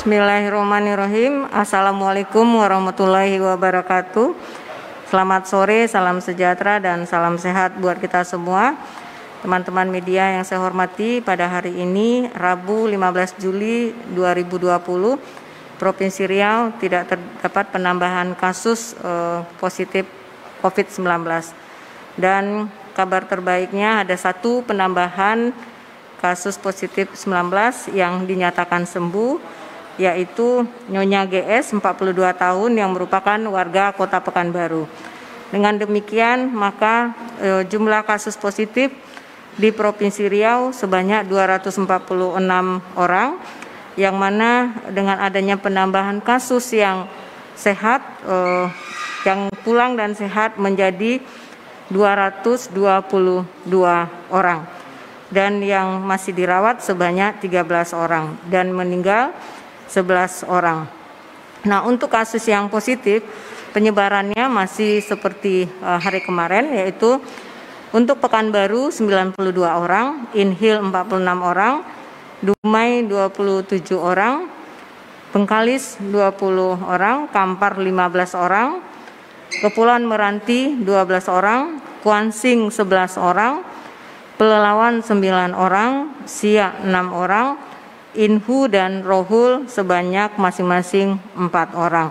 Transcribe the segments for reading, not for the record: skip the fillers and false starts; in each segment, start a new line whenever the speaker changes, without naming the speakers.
Bismillahirrahmanirrahim. Assalamualaikum warahmatullahi wabarakatuh. Selamat sore, salam sejahtera dan salam sehat buat kita semua. Teman-teman media yang saya hormati, pada hari ini Rabu 15 Juli 2020, Provinsi Riau tidak terdapat penambahan kasus positif COVID-19. Dan kabar terbaiknya ada satu penambahan kasus positif 19 yang dinyatakan sembuh, yaitu Nyonya GS 42 tahun yang merupakan warga Kota Pekanbaru. Dengan demikian maka jumlah kasus positif di Provinsi Riau sebanyak 246 orang, yang mana dengan adanya penambahan kasus yang sehat, yang pulang dan sehat menjadi 222 orang. Dan yang masih dirawat sebanyak 13 orang dan meninggal 11 orang. Nah, untuk kasus yang positif penyebarannya masih seperti hari kemarin, yaitu untuk Pekanbaru 92 orang, Inhil 46 orang, Dumai 27 orang, Bengkalis 20 orang, Kampar 15 orang, Kepulauan Meranti 12 orang, Kuansing 11 orang, Pelelawan 9 orang, Siak 6 orang, Inhu dan Rohul sebanyak masing-masing 4 orang.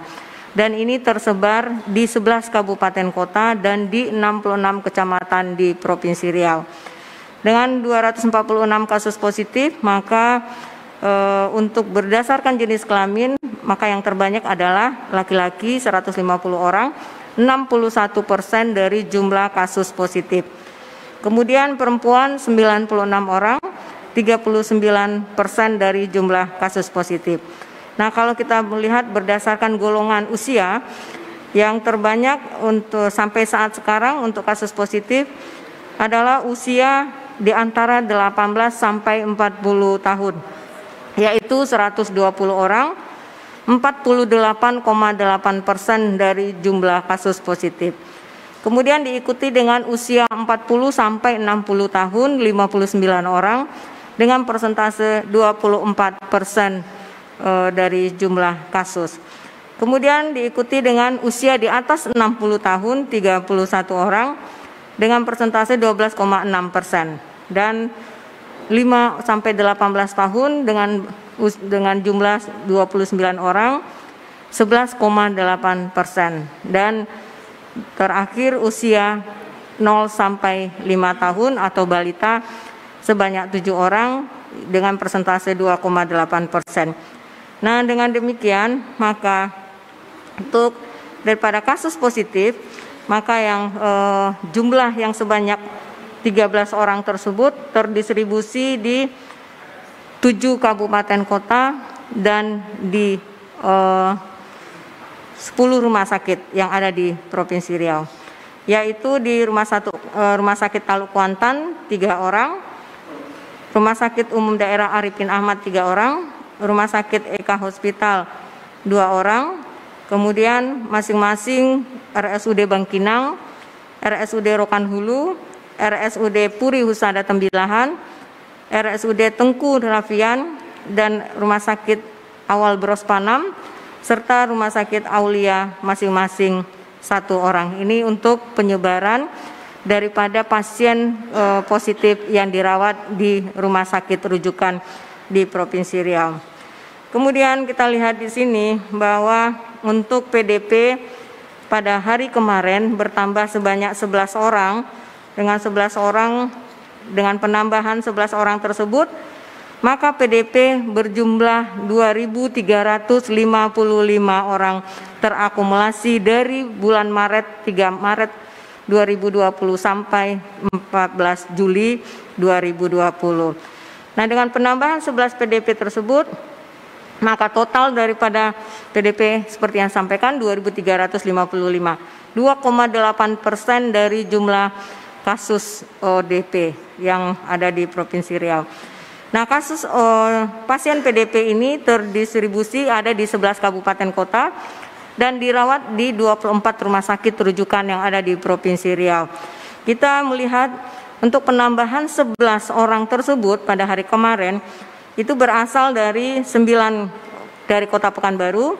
Dan ini tersebar di 11 kabupaten kota dan di 66 kecamatan di Provinsi Riau. Dengan 246 kasus positif, maka untuk berdasarkan jenis kelamin, maka yang terbanyak adalah laki-laki 150 orang, 61% dari jumlah kasus positif. Kemudian perempuan 96 orang, 39% dari jumlah kasus positif. Nah, kalau kita melihat berdasarkan golongan usia, yang terbanyak untuk sampai saat sekarang untuk kasus positif adalah usia di antara 18 sampai 40 tahun, yaitu 120 orang, 48,8% dari jumlah kasus positif. Kemudian diikuti dengan usia 40 sampai 60 tahun 59 orang dengan persentase 24% dari jumlah kasus. Kemudian diikuti dengan usia di atas 60 tahun 31 orang dengan persentase 12,6%, dan 5 sampai 18 tahun dengan jumlah 29 orang 11,8%, dan terakhir usia 0 sampai 5 tahun atau balita sebanyak 7 orang dengan persentase 2,8%. Nah, dengan demikian maka untuk daripada kasus positif, maka yang jumlah yang sebanyak 13 orang tersebut terdistribusi di 7 kabupaten kota dan di 10 rumah sakit yang ada di Provinsi Riau, yaitu di Rumah Sakit Taluk Kuantan 3 orang, Rumah Sakit Umum Daerah Arifin Ahmad 3 orang, Rumah Sakit Eka Hospital 2 orang, kemudian masing-masing RSUD Bangkinang, RSUD Rokan Hulu, RSUD Puri Husada Tembilahan, RSUD Tengku Rafian, dan Rumah Sakit Awal Bros Panam, serta Rumah Sakit Aulia masing-masing 1 orang. Ini untuk penyebaran daripada pasien positif yang dirawat di rumah sakit rujukan di Provinsi Riau. Kemudian kita lihat di sini bahwa untuk PDP pada hari kemarin bertambah sebanyak 11 orang. Dengan 11 orang, dengan penambahan 11 orang tersebut, maka PDP berjumlah 2.355 orang terakumulasi dari bulan Maret 3 Maret 2020 sampai 14 Juli 2020. Nah, dengan penambahan 11 PDP tersebut, maka total daripada PDP seperti yang sampaikan 2.355, 2,8% dari jumlah kasus ODP yang ada di Provinsi Riau. Nah, kasus pasien PDP ini terdistribusi ada di 11 kabupaten kota dan dirawat di 24 rumah sakit rujukan yang ada di Provinsi Riau. Kita melihat untuk penambahan 11 orang tersebut pada hari kemarin itu berasal dari 9 dari Kota Pekanbaru,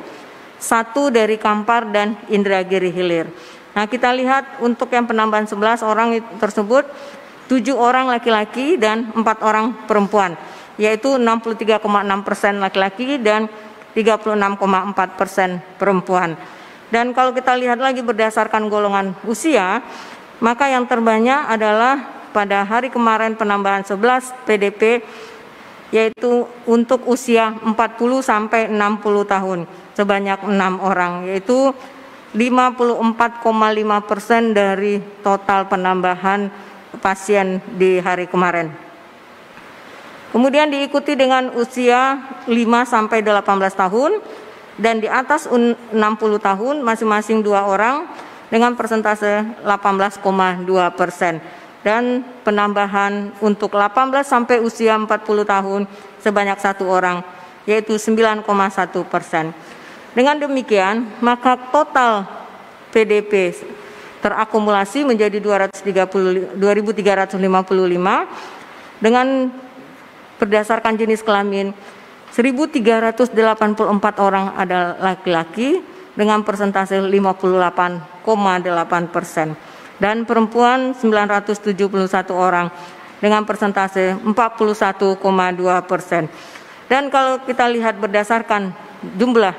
1 dari Kampar dan Indragiri Hilir. Nah, kita lihat untuk yang penambahan 11 orang tersebut, 7 orang laki-laki dan 4 orang perempuan, yaitu 63,6% laki-laki dan 36,4% perempuan. Dan kalau kita lihat lagi berdasarkan golongan usia, maka yang terbanyak adalah pada hari kemarin penambahan 11 PDP, yaitu untuk usia 40 sampai 60 tahun sebanyak 6 orang, yaitu 54,5% dari total penambahan pasien di hari kemarin. Kemudian diikuti dengan usia 5 sampai 18 tahun dan di atas 60 tahun masing-masing 2 orang dengan persentase 18,2%. Dan penambahan untuk 18 sampai usia 40 tahun sebanyak 1 orang, yaitu 9,1%. Dengan demikian, maka total PDP terakumulasi menjadi 2.355 dengan berdasarkan jenis kelamin 1.384 orang adalah laki-laki dengan persentase 58,8% dan perempuan 971 orang dengan persentase 41,2%. Dan kalau kita lihat berdasarkan jumlah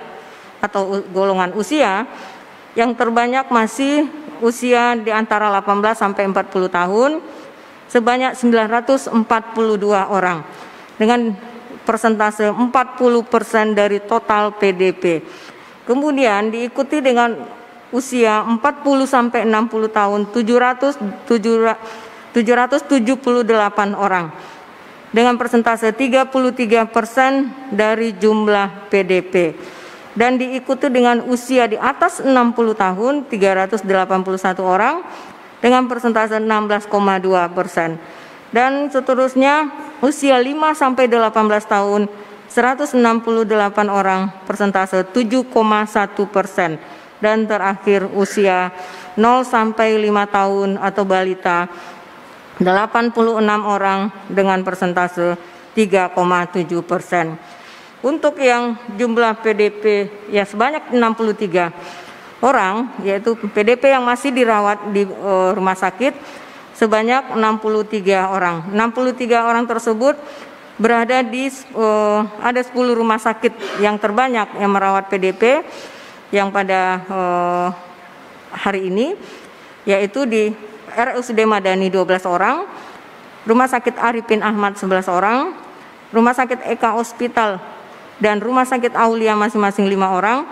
atau golongan usia, yang terbanyak masih usia di antara 18 sampai 40 tahun sebanyak 942 orang dengan persentase 40% dari total PDP. Kemudian diikuti dengan usia 40 sampai 60 tahun 778 orang dengan persentase 33% dari jumlah PDP. Dan diikuti dengan usia di atas 60 tahun 381 orang dengan persentase 16,2%. Dan seterusnya usia 5 sampai 18 tahun 168 orang persentase 7,1%. Dan terakhir usia 0 sampai 5 tahun atau balita 86 orang dengan persentase 3,7%. Untuk yang jumlah PDP ya sebanyak 63 orang, yaitu PDP yang masih dirawat di rumah sakit sebanyak 63 orang. 63 orang tersebut berada di ada 10 rumah sakit yang terbanyak yang merawat PDP yang pada hari ini, yaitu di RSUD Madani 12 orang, Rumah Sakit Arifin Ahmad 11 orang, Rumah Sakit Eka Hospital dan Rumah Sakit Aulia masing-masing 5 orang,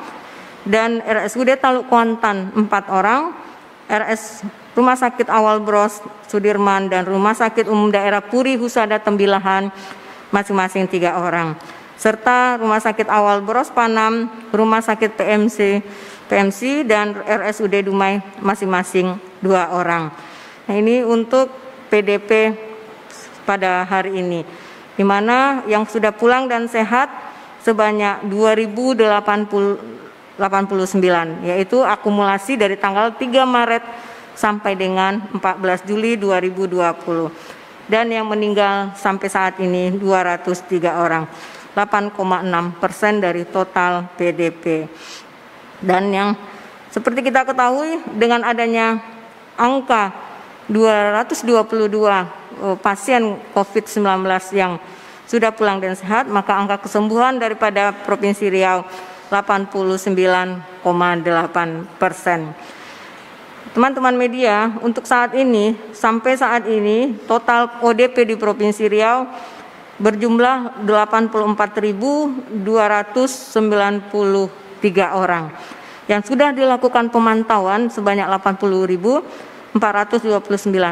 dan RSUD Taluk Kuantan 4 orang, Rumah Sakit Awal Bros Sudirman dan Rumah Sakit Umum Daerah Puri Husada Tembilahan masing-masing 3 orang, serta Rumah Sakit Awal Bros Panam, Rumah Sakit PMC dan RSUD Dumai masing-masing 2 orang. Nah, ini untuk PDP pada hari ini, di mana yang sudah pulang dan sehat sebanyak 2.089, yaitu akumulasi dari tanggal 3 Maret sampai dengan 14 Juli 2020. Dan yang meninggal sampai saat ini 203 orang, 8,6% dari total PDP. Dan yang seperti kita ketahui, dengan adanya angka 222 pasien COVID-19 yang sudah pulang dan sehat, maka angka kesembuhan daripada Provinsi Riau 89,8%. Teman-teman media, untuk saat ini, sampai saat ini, total ODP di Provinsi Riau berjumlah 84.293 orang. Yang sudah dilakukan pemantauan sebanyak 80.429,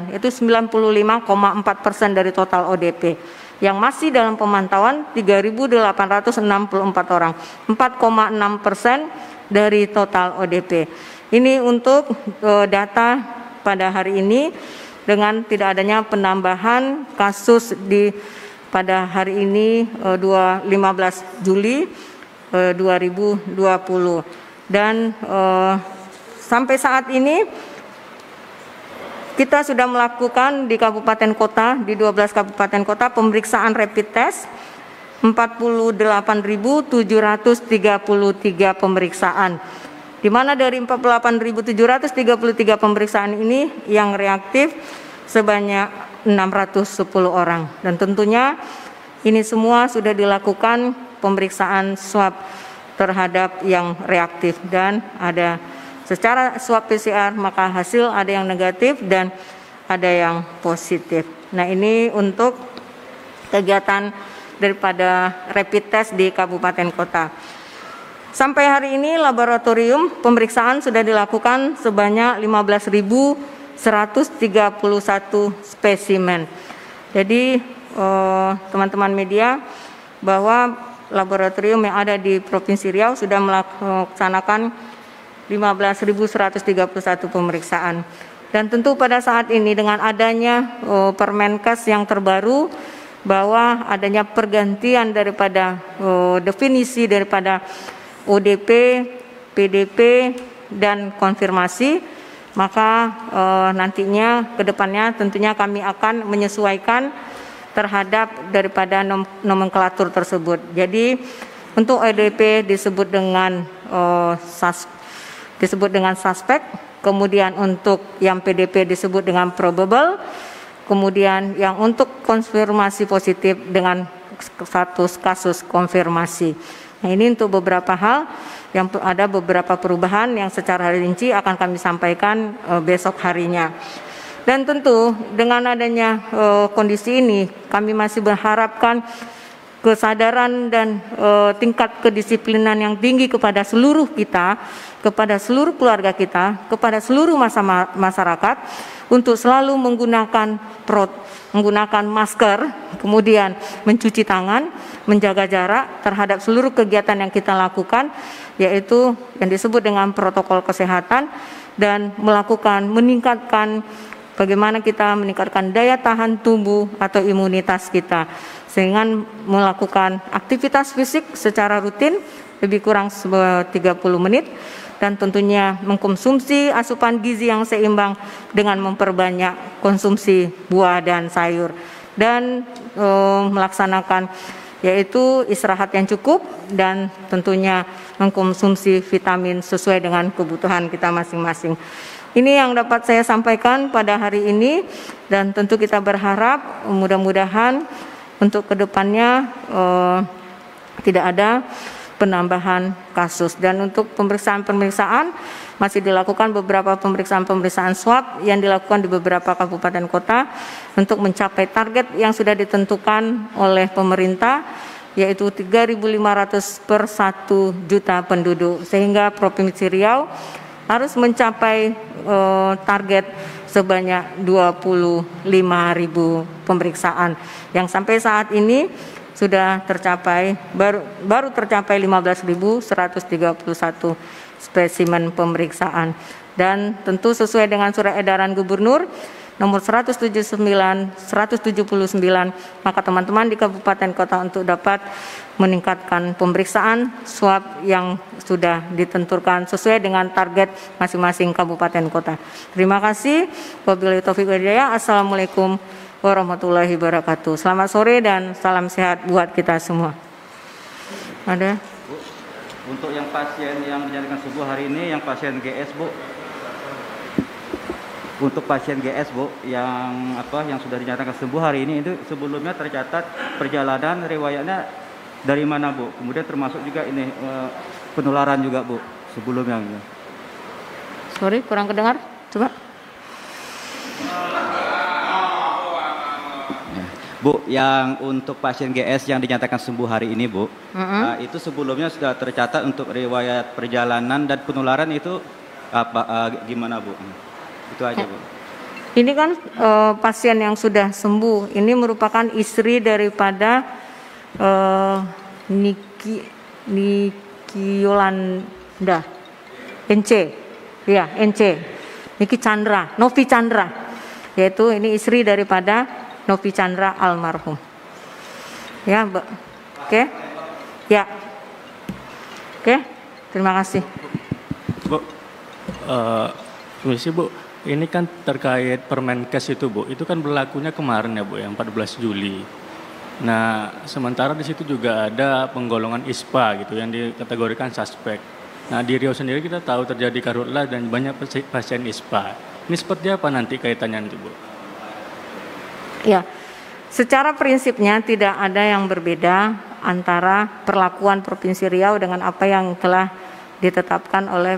yaitu 95,4% dari total ODP. Yang masih dalam pemantauan 3.864 orang, 4,6% dari total ODP. Ini untuk data pada hari ini dengan tidak adanya penambahan kasus pada hari ini 15 Juli 2020. Dan sampai saat ini kita sudah melakukan di kabupaten kota, di 12 kabupaten kota pemeriksaan rapid test 48.733 pemeriksaan. Di mana dari 48.733 pemeriksaan ini yang reaktif sebanyak 610 orang. Dan tentunya ini semua sudah dilakukan pemeriksaan swab terhadap yang reaktif, dan ada secara swab PCR maka hasil ada yang negatif dan ada yang positif. Nah, ini untuk kegiatan daripada rapid test di kabupaten kota. Sampai hari ini laboratorium pemeriksaan sudah dilakukan sebanyak 15.131 spesimen. Jadi teman-teman media, bahwa laboratorium yang ada di Provinsi Riau sudah melaksanakan 15.131 pemeriksaan. Dan tentu pada saat ini dengan adanya Permenkes yang terbaru, bahwa adanya pergantian daripada definisi daripada ODP, PDP, dan konfirmasi, maka nantinya ke depannya tentunya kami akan menyesuaikan terhadap daripada nomenklatur tersebut. Jadi untuk ODP disebut dengan suspek, kemudian untuk yang PDP disebut dengan probable, kemudian yang untuk konfirmasi positif dengan status kasus konfirmasi. Nah, ini untuk beberapa hal yang ada beberapa perubahan yang secara rinci akan kami sampaikan besok harinya. Dan tentu dengan adanya kondisi ini, kami masih berharapkan kesadaran dan tingkat kedisiplinan yang tinggi kepada seluruh kita, kepada seluruh keluarga kita, kepada seluruh masyarakat untuk selalu menggunakan masker, kemudian mencuci tangan, menjaga jarak terhadap seluruh kegiatan yang kita lakukan, yaitu yang disebut dengan protokol kesehatan, dan meningkatkan bagaimana kita meningkatkan daya tahan tubuh atau imunitas kita dengan melakukan aktivitas fisik secara rutin lebih kurang 30 menit, dan tentunya mengkonsumsi asupan gizi yang seimbang dengan memperbanyak konsumsi buah dan sayur, dan melaksanakan yaitu istirahat yang cukup, dan tentunya mengkonsumsi vitamin sesuai dengan kebutuhan kita masing-masing. Ini yang dapat saya sampaikan pada hari ini, dan tentu kita berharap mudah-mudahan untuk kedepannya tidak ada penambahan kasus. Dan untuk pemeriksaan masih dilakukan beberapa pemeriksaan swab yang dilakukan di beberapa kabupaten kota untuk mencapai target yang sudah ditentukan oleh pemerintah, yaitu 3.500 per 1 juta penduduk, sehingga Provinsi Riau harus mencapai target sebanyak 25.000 pemeriksaan, yang sampai saat ini sudah tercapai, baru tercapai 15.131 spesimen pemeriksaan. Dan tentu sesuai dengan surat edaran Gubernur nomor 179, maka teman-teman di kabupaten kota untuk dapat meningkatkan pemeriksaan swab yang sudah ditentukan sesuai dengan target masing-masing kabupaten kota. Terima kasih. Wabillahi taufiq wal hidayah. Assalamualaikum warahmatullahi wabarakatuh. Selamat sore dan salam sehat buat kita semua. Ada?
Bu, untuk yang pasien yang dinyatakan sembuh hari ini, yang pasien GS, Bu. Untuk pasien GS, Bu, yang sudah dinyatakan sembuh hari ini, itu sebelumnya tercatat perjalanan riwayatnya dari mana, Bu? Kemudian termasuk juga ini penularan juga, Bu, sebelumnya.
Sorry, kurang kedengar. Coba.
Bu, yang untuk pasien GS yang dinyatakan sembuh hari ini, Bu, itu sebelumnya sudah tercatat untuk riwayat perjalanan dan penularan itu gimana, Bu? Itu aja, Bu.
Ini kan pasien yang sudah sembuh, ini merupakan istri daripada Niki Yolanda, NC, ya NC, Niki Chandra, Novi Chandra, yaitu ini istri daripada Novi Chandra almarhum. Ya, Mbak. Oke. Ya. Oke. Terima kasih.
Bu, permisi, Bu. Ini kan terkait Permenkes itu, Bu. Itu kan berlakunya kemarin ya, Bu, yang 14 Juli. Nah, sementara di situ juga ada penggolongan ISPA gitu yang dikategorikan suspek. Nah, di Riau sendiri kita tahu terjadi karhutlah dan banyak pasien ISPA. Ini seperti apa nanti kaitannya nanti, Bu?
Ya, secara prinsipnya tidak ada yang berbeda antara perlakuan Provinsi Riau dengan apa yang telah ditetapkan oleh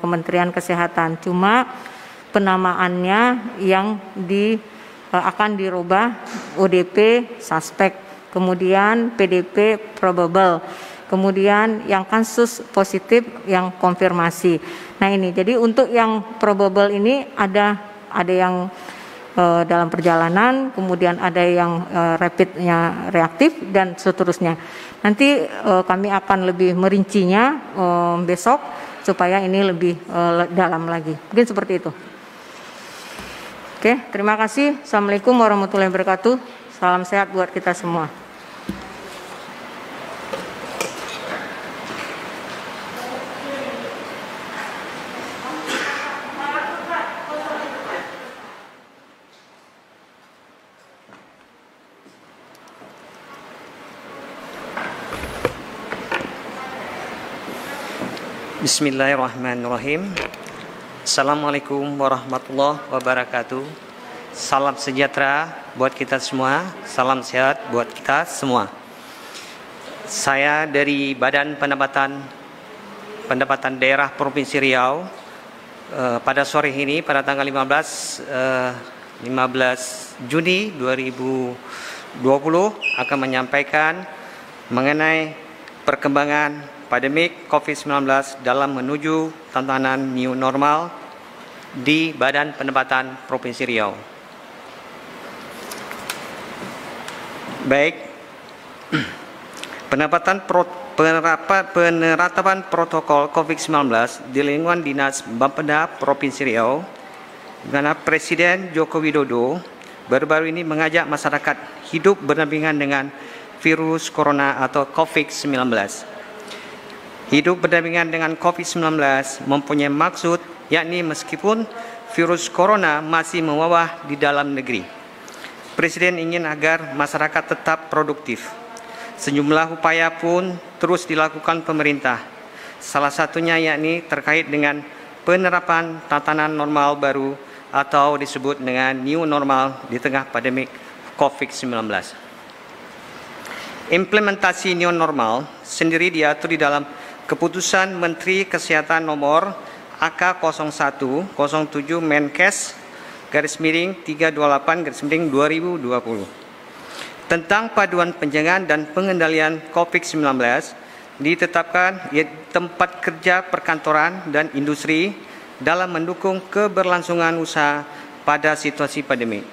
Kementerian Kesehatan. Cuma penamaannya yang akan dirubah ODP suspek, kemudian PDP probable, kemudian yang kasus positif yang konfirmasi. Nah ini, jadi untuk yang probable ini ada yang dalam perjalanan, kemudian ada yang rapidnya reaktif dan seterusnya. Nanti kami akan lebih merincinya besok supaya ini lebih dalam lagi. Mungkin seperti itu. Oke, terima kasih. Assalamualaikum warahmatullahi wabarakatuh. Salam sehat buat kita semua.
Bismillahirrahmanirrahim. Assalamualaikum warahmatullahi wabarakatuh. Salam sejahtera buat kita semua. Salam sehat buat kita semua. Saya dari Badan Pendapatan Daerah Provinsi Riau. Pada sore ini, pada tanggal 15 Juni 2020 akan menyampaikan mengenai perkembangan pandemik COVID-19 dalam menuju tantangan new normal di Badan Pendapatan Provinsi Riau. Baik, penerapan protokol COVID-19 di lingkungan Dinas Bapeda Provinsi Riau, di mana Presiden Joko Widodo baru-baru ini mengajak masyarakat hidup berdampingan dengan virus corona atau COVID-19. Hidup berdampingan dengan COVID-19 mempunyai maksud, yakni meskipun virus corona masih mewabah di dalam negeri, Presiden ingin agar masyarakat tetap produktif. Sejumlah upaya pun terus dilakukan pemerintah. Salah satunya yakni terkait dengan penerapan tatanan normal baru atau disebut dengan new normal di tengah pandemik COVID-19. Implementasi new normal sendiri diatur di dalam Keputusan Menteri Kesehatan nomor AK0107 Menkes /328/2020 tentang paduan pencegahan dan pengendalian COVID-19 ditetapkan di tempat kerja perkantoran dan industri dalam mendukung keberlangsungan usaha pada situasi pandemi.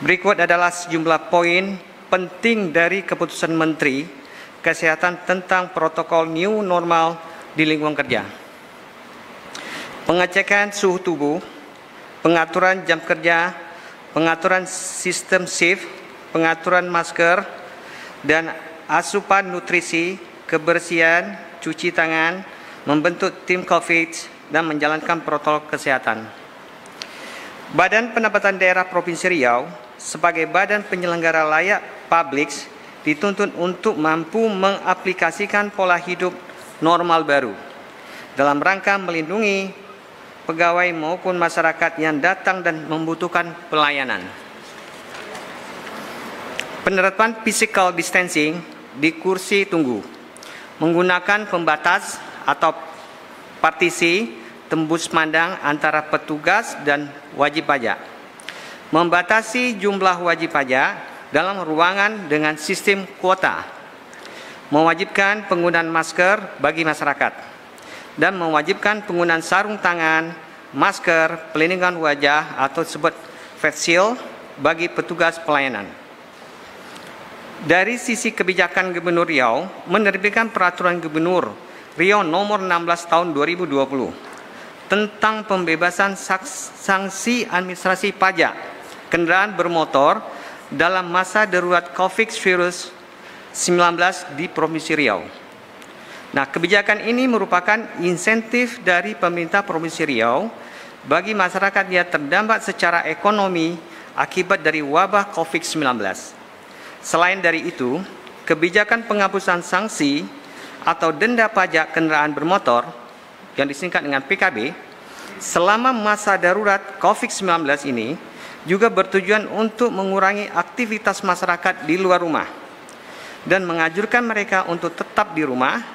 Berikut adalah sejumlah poin penting dari Keputusan Menteri Kesehatan tentang protokol new normal di lingkungan kerja. Pengecekan suhu tubuh, pengaturan jam kerja, pengaturan sistem shift, pengaturan masker, dan asupan nutrisi, kebersihan, cuci tangan, membentuk tim COVID, dan menjalankan protokol kesehatan. Badan Pendapatan Daerah Provinsi Riau sebagai badan penyelenggara layak publik dituntut untuk mampu mengaplikasikan pola hidup normal baru dalam rangka melindungi pegawai maupun masyarakat yang datang dan membutuhkan pelayanan. Penerapan physical distancing di kursi tunggu, menggunakan pembatas atau partisi tembus pandang antara petugas dan wajib pajak, membatasi jumlah wajib pajak dalam ruangan dengan sistem kuota, mewajibkan penggunaan masker bagi masyarakat, dan mewajibkan penggunaan sarung tangan, masker, pelindungan wajah atau disebut face shield bagi petugas pelayanan. Dari sisi kebijakan Gubernur Riau, menerbitkan Peraturan Gubernur Riau Nomor 16 Tahun 2020 tentang pembebasan sanksi administrasi pajak kendaraan bermotor dalam masa darurat COVID-19 di Provinsi Riau. Nah, kebijakan ini merupakan insentif dari pemerintah Provinsi Riau bagi masyarakat yang terdampak secara ekonomi akibat dari wabah COVID-19. Selain dari itu, kebijakan penghapusan sanksi atau denda pajak kendaraan bermotor yang disingkat dengan PKB selama masa darurat COVID-19 ini juga bertujuan untuk mengurangi aktivitas masyarakat di luar rumah dan menganjurkan mereka untuk tetap di rumah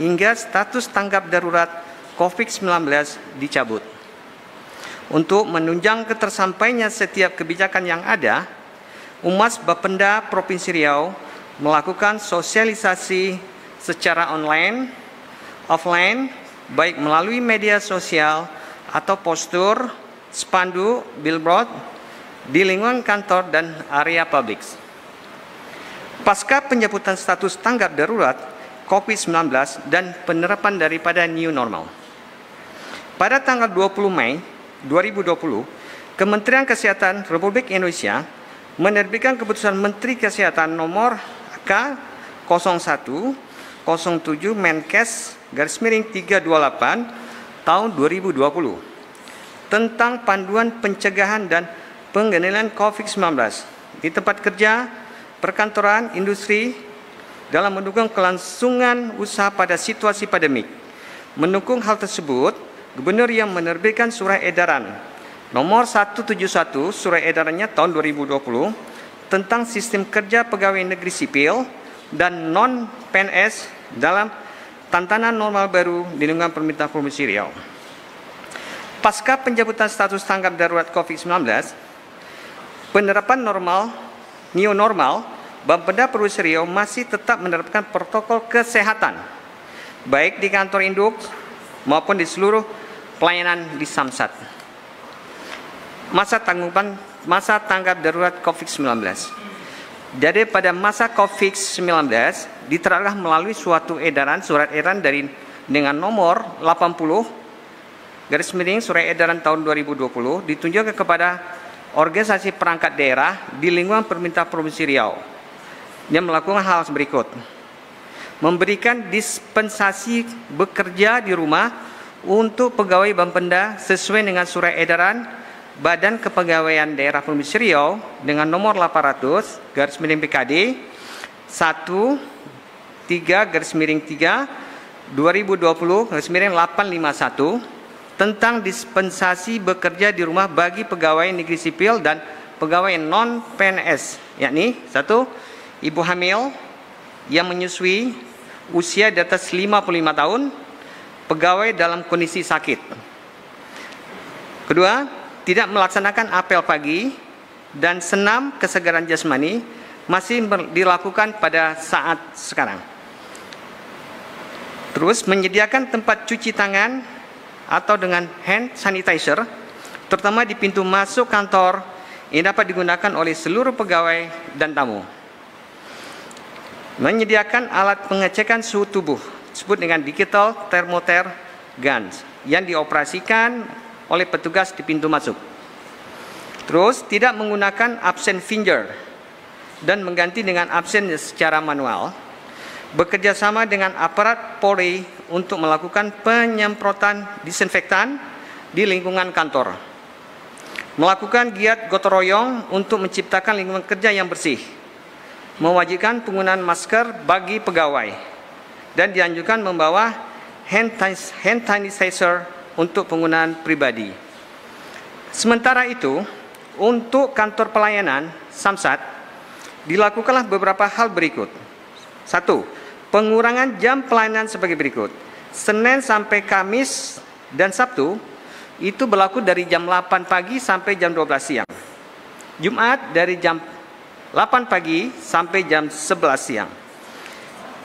hingga status tanggap darurat COVID-19 dicabut. Untuk menunjang ketersampainya setiap kebijakan yang ada, Humas Bapenda Provinsi Riau melakukan sosialisasi secara online, offline, baik melalui media sosial atau postur, spanduk, billboard di lingkungan kantor dan area publik. Pasca pencabutan status tanggap darurat COVID-19 dan penerapan daripada new normal. Pada tanggal 20 Mei 2020, Kementerian Kesehatan Republik Indonesia menerbitkan keputusan Menteri Kesehatan nomor K0107 Menkes /328 tahun 2020 tentang panduan pencegahan dan pengendalian COVID-19 di tempat kerja, perkantoran, industri dalam mendukung kelangsungan usaha pada situasi pandemik. Mendukung hal tersebut, Gubernur yang menerbitkan surat edaran nomor 171 surat edarannya tahun 2020 tentang sistem kerja pegawai negeri sipil dan non-PNS dalam tatanan normal baru di lingkungan pemerintah Provinsi Riau. Pasca pencabutan status tanggap darurat COVID-19, penerapan new normal, Bapenda Provinsi Riau masih tetap menerapkan protokol kesehatan, baik di kantor induk maupun di seluruh pelayanan di Samsat. Masa tanggap darurat COVID-19. Jadi pada masa COVID-19 diterapkan melalui suatu surat edaran dengan nomor 80 surat edaran tahun 2020 ditunjukkan kepada organisasi perangkat daerah di lingkungan pemerintah Provinsi Riau yang melakukan hal berikut: memberikan dispensasi bekerja di rumah untuk pegawai Bapenda sesuai dengan surat edaran Badan Kepegawaian Daerah Provinsi Riau dengan nomor 800/PKD 13/3/2020/851 tentang dispensasi bekerja di rumah bagi pegawai negeri sipil dan pegawai non-PNS, yakni 1. Ibu hamil yang menyusui usia di atas 55 tahun, pegawai dalam kondisi sakit. Kedua, tidak melaksanakan apel pagi dan senam kesegaran jasmani masih dilakukan pada saat sekarang. Terus, menyediakan tempat cuci tangan atau dengan hand sanitizer, terutama di pintu masuk kantor yang dapat digunakan oleh seluruh pegawai dan tamu. Menyediakan alat pengecekan suhu tubuh, disebut dengan digital thermometer guns, yang dioperasikan oleh petugas di pintu masuk. Terus, tidak menggunakan absen finger dan mengganti dengan absen secara manual. Bekerja sama dengan aparat Polri untuk melakukan penyemprotan disinfektan di lingkungan kantor. Melakukan giat gotong royong untuk menciptakan lingkungan kerja yang bersih. Mewajibkan penggunaan masker bagi pegawai. Dan dianjurkan membawa hand sanitizer untuk penggunaan pribadi. Sementara itu, untuk kantor pelayanan Samsat, dilakukanlah beberapa hal berikut. 1. Pengurangan jam pelayanan sebagai berikut. Senin sampai Kamis dan Sabtu itu berlaku dari jam 8 pagi sampai jam 12 siang. Jumat dari jam 8 pagi sampai jam 11 siang.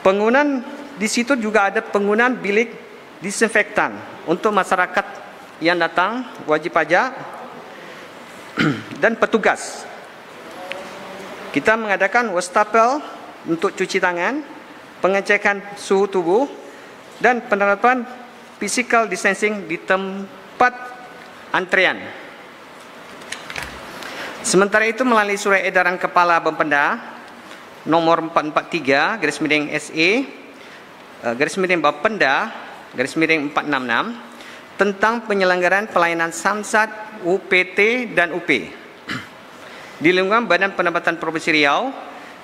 Penggunaan di situ juga ada penggunaan bilik disinfektan untuk masyarakat yang datang, wajib pajak dan petugas. Kita mengadakan wastafel untuk cuci tangan, pengecekan suhu tubuh, dan penerapan physical distancing di tempat antrean. Sementara itu, melalui surat edaran Kepala Bapenda nomor 443/SE Bapenda /466 tentang penyelenggaraan pelayanan Samsat, UPT dan UP di lingkungan Badan Pendapatan Provinsi Riau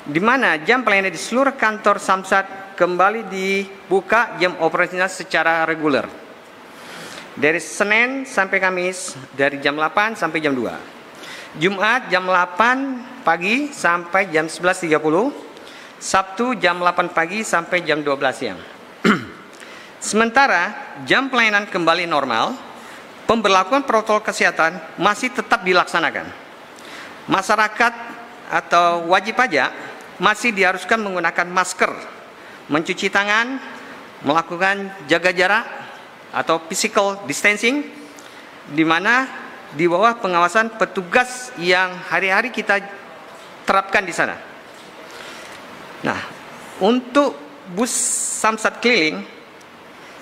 di mana jam pelayanan di seluruh kantor Samsat kembali dibuka jam operasional secara reguler. Dari Senin sampai Kamis dari jam 8 sampai jam 2. Jumat jam 8 pagi sampai jam 11.30. Sabtu jam 8 pagi sampai jam 12 siang. Sementara jam pelayanan kembali normal, pemberlakuan protokol kesehatan masih tetap dilaksanakan. Masyarakat atau wajib pajak masih diharuskan menggunakan masker, mencuci tangan, melakukan jaga jarak atau physical distancing, di mana di bawah pengawasan petugas yang hari-hari kita terapkan di sana. Nah, untuk bus Samsat keliling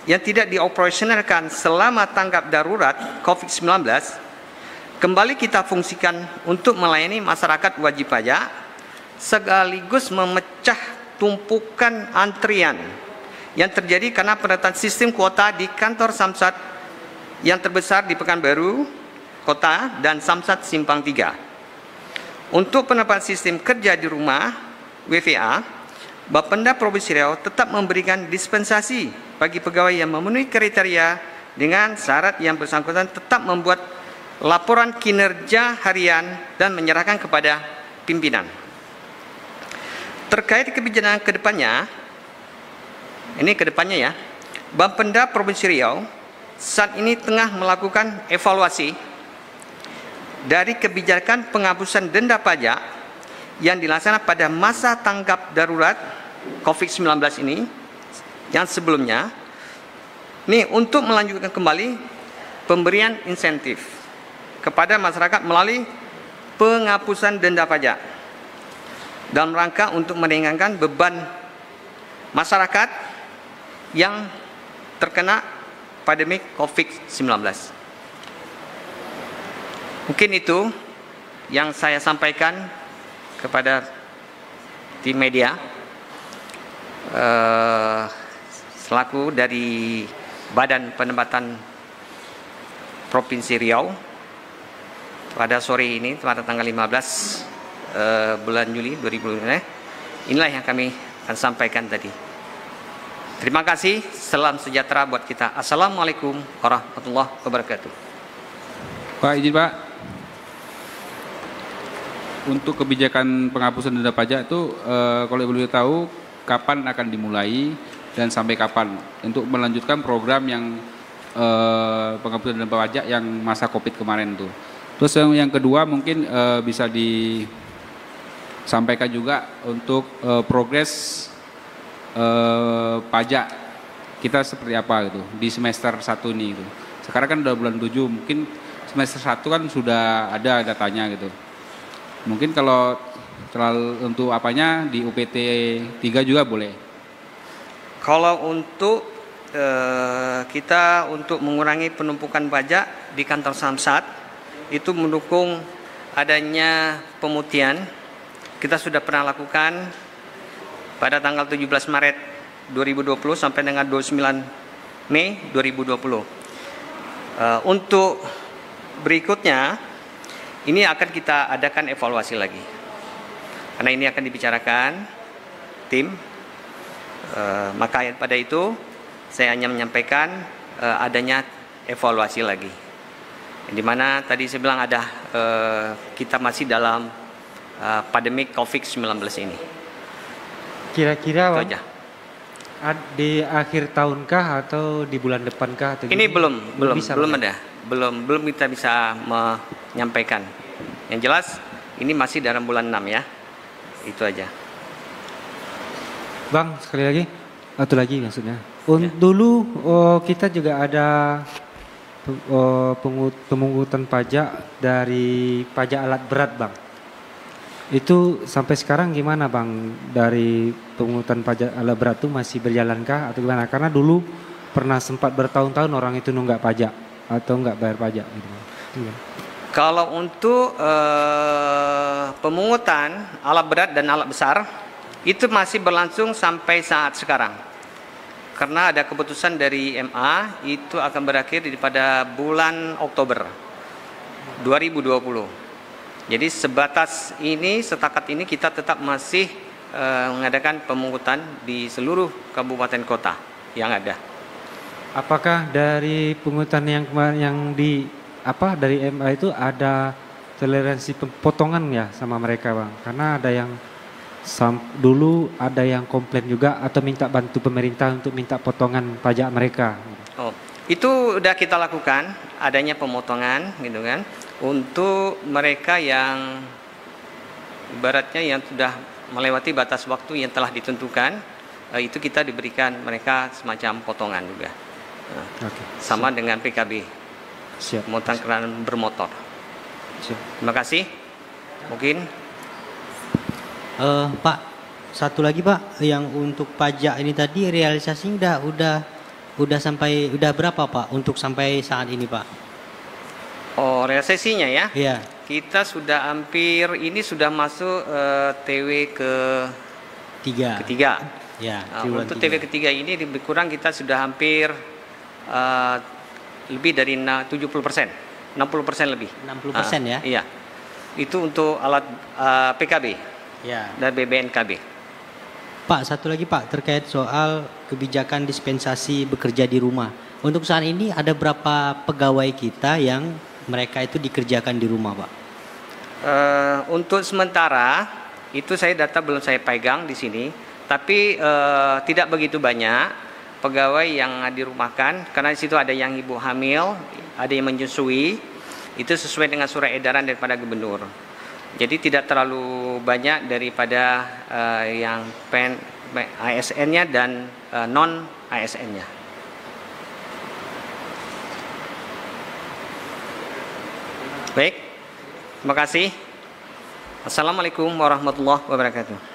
yang tidak dioperasionalkan selama tanggap darurat COVID-19 kembali kita fungsikan untuk melayani masyarakat wajib pajak sekaligus memecah tumpukan antrian yang terjadi karena penerapan sistem kuota di kantor Samsat yang terbesar di Pekanbaru Kota dan Samsat Simpang 3. Untuk penerapan sistem kerja di rumah WFA, Bapenda Provinsi Riau tetap memberikan dispensasi bagi pegawai yang memenuhi kriteria dengan syarat yang bersangkutan tetap membuat laporan kinerja harian dan menyerahkan kepada pimpinan. Terkait kebijakan kedepannya, ini kedepannya ya, Bapenda Provinsi Riau saat ini tengah melakukan evaluasi dari kebijakan penghapusan denda pajak yang dilaksanakan pada masa tanggap darurat COVID-19 ini yang sebelumnya, nih untuk melanjutkan kembali pemberian insentif kepada masyarakat melalui penghapusan denda pajak dalam rangka untuk meringankan beban masyarakat yang terkena pandemi COVID-19. Mungkin itu yang saya sampaikan kepada tim media selaku dari Badan Penempatan Provinsi Riau pada sore ini pada tanggal 15 bulan Juli 2020. Inilah yang kami akan sampaikan tadi. Terima kasih, salam sejahtera buat kita. Assalamualaikum warahmatullahi wabarakatuh.
Pak, izin Pak, untuk kebijakan penghapusan denda pajak itu kalau boleh tahu kapan akan dimulai dan sampai kapan untuk melanjutkan program yang penghapusan denda pajak yang masa COVID kemarin tuh. Terus yang kedua mungkin bisa disampaikan juga untuk progres pajak kita seperti apa gitu di semester 1 ini gitu. Sekarang kan udah bulan 7, mungkin semester 1 kan sudah ada datanya gitu. Mungkin kalau terlalu untuk apanya di UPT 3 juga boleh.
Kalau untuk kita untuk mengurangi penumpukan pajak di kantor Samsat itu mendukung adanya pemutihan. Kita sudah pernah lakukan pada tanggal 17 Maret 2020 sampai dengan 29 Mei 2020. Untuk berikutnya ini akan kita adakan evaluasi lagi, karena ini akan dibicarakan tim. Maka pada itu saya hanya menyampaikan adanya evaluasi lagi, di mana tadi saya bilang ada kita masih dalam pandemik COVID-19 ini.
Kira-kira
Itu aja.
Di akhir tahunkah atau di bulan depankah? Atau
Ini belum
ada.
ada. Belum kita bisa menyampaikan. Yang jelas ini masih dalam bulan 6 ya. Itu aja.
Bang, sekali lagi. Satu lagi maksudnya. Dulu kita juga ada pemungutan pajak dari pajak alat berat, Bang. Itu sampai sekarang gimana, Bang? Dari pemungutan pajak alat berat itu masih berjalankah atau gimana? Karena dulu pernah sempat bertahun-tahun orang itu nunggak pajak atau nggak bayar pajak gitu.
Kalau untuk pemungutan alat berat dan alat besar itu masih berlangsung sampai saat sekarang. Karena ada keputusan dari MA itu akan berakhir pada bulan Oktober 2020. Jadi sebatas ini, setakat ini kita tetap masih mengadakan pemungutan di seluruh kabupaten kota yang ada.
Apakah dari pungutan yang di dari MA itu ada toleransi potongan ya sama mereka bang? Karena ada yang dulu ada yang komplain juga atau minta bantu pemerintah untuk minta potongan pajak mereka.
Oh, itu udah kita lakukan adanya pemotongan gitu kan untuk mereka yang ibaratnya yang sudah melewati batas waktu yang telah ditentukan, itu kita diberikan mereka semacam potongan juga.
Oke,
sama dengan PKB.
Siap.
Pemotongan kendaraan bermotor.
Siap.
Terima kasih. Mungkin
Pak, satu lagi Pak, yang untuk pajak ini tadi realisasinya udah sampai berapa Pak untuk sampai saat ini Pak?
oh realisasinya ya.
Iya.
Kita sudah hampir ini sudah masuk TW ketiga.
Ya.
Untuk TW ketiga ini lebih kurang kita sudah hampir lebih dari 70%, 60% lebih.
60% ya?
Iya. Itu untuk alat PKB
Ya.
dan BBNKB.
Pak, satu lagi Pak terkait soal kebijakan dispensasi bekerja di rumah. Untuk saat ini ada berapa pegawai kita yang mereka itu dikerjakan di rumah Pak?
Untuk sementara itu data belum saya pegang di sini, tapi tidak begitu banyak pegawai yang dirumahkan karena di situ ada yang ibu hamil, ada yang menyusui, itu sesuai dengan surat edaran daripada gubernur. Jadi tidak terlalu banyak daripada yang ASN-nya dan non ASN-nya. Baik, terima kasih. Assalamualaikum warahmatullahi wabarakatuh.